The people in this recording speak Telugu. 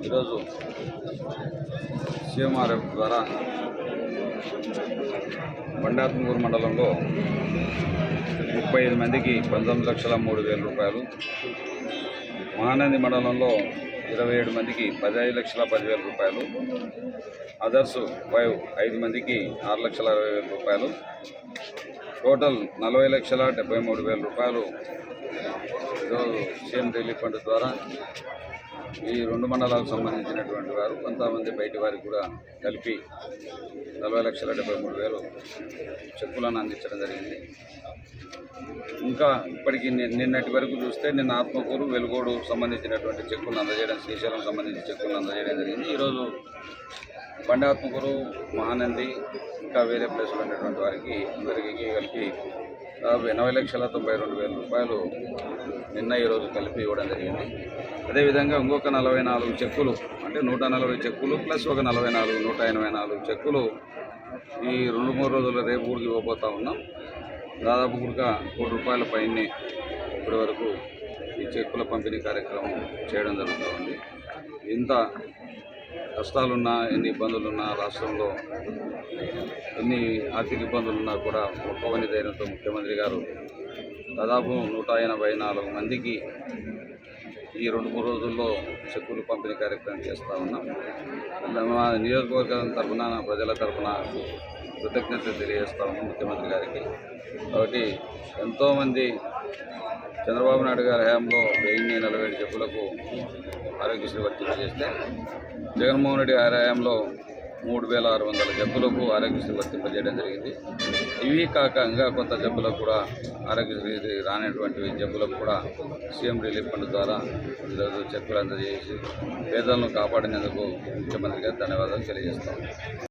ఈరోజు సీఎంఆర్ఎఫ్ ద్వారా బండాత్మూరు మండలంలో 35 మందికి 19,03,000 రూపాయలు, మహానంది మండలంలో 27 మందికి 15,10,000 రూపాయలు, అదర్స్ 5 మందికి 6,60,000 రూపాయలు, టోటల్ 40,73,000 రూపాయలు ఈరోజు సీఎం రిలీఫ్ ఫండ్ ద్వారా ఈ 2 మండలాలకు సంబంధించినటువంటి వారు కొంతమంది బయటి వారికి కూడా కలిపి 40,73,000 చెక్కులను అందించడం జరిగింది. ఇంకా ఇప్పటికీ నిన్నటి వరకు చూస్తే నిన్న ఆత్మకూరు, వెలుగోడు సంబంధించినటువంటి చెక్కులను అందజేయడం, శ్రీశైలం సంబంధించిన చెక్కులను అందజేయడం జరిగింది. ఈరోజు బండి ఆత్మకూరు, మహానంది ఇంకా వేరే ప్లేసులు ఉన్నటువంటి వారికి అందరికీ కలిపి 80,92,000 రూపాయలు నిన్న ఈరోజు కలిపి ఇవ్వడం జరిగింది. అదేవిధంగా ఇంకొక 44 చెక్కులు, అంటే 140 చెక్కులు ప్లస్ ఒక 44 184 చెక్కులు ఈ 2-3 రోజుల్లో రేపు ఊరికి ఇవ్వబోతా ఉన్నాం. దాదాపు కూడా ₹1,00,00,000 పైనే ఇప్పటి వరకు ఈ చెక్కుల పంపిణీ కార్యక్రమం చేయడం జరుగుతూ ఉంది. ఇంత కష్టాలున్నా, ఎన్ని ఇబ్బందులున్నా, రాష్ట్రంలో ఎన్ని ఆర్థిక ఇబ్బందులున్నా కూడా ఒక్కవని ధైర్యంతో ముఖ్యమంత్రి గారు దాదాపు 184 మందికి ఈ 2-3 రోజుల్లో చెక్కులు పంపిణీ కార్యక్రమం చేస్తూ ఉన్నాం. మా నియోజకవర్గం తరఫున, ప్రజల తరఫున కృతజ్ఞతలు తెలియజేస్తా ఉన్నాం ముఖ్యమంత్రి గారికి. కాబట్టి ఎంతోమంది చంద్రబాబు నాయుడు గారి హయాంలో 1047 చెక్కులకు ఆరోగ్యశ్రీ వర్తింపజేస్తే జగన్మోహన్ రెడ్డి గారి హయాంలో 3,600 జబ్బులకు ఆరోగ్యశ్రీ వర్తింపజేయడం జరిగింది. ఇవి కాక ఇంకా కొంత జబ్బులకు కూడా ఆరోగ్యశ్రీ రానటువంటి జబ్బులకు కూడా సీఎం రిలీఫ్ ఫండ్ ద్వారా ఈరోజు చెక్కులు అందజేసి పేదలను కాపాడినందుకు ముఖ్యమంత్రి గారు ధన్యవాదాలు తెలియజేస్తాం.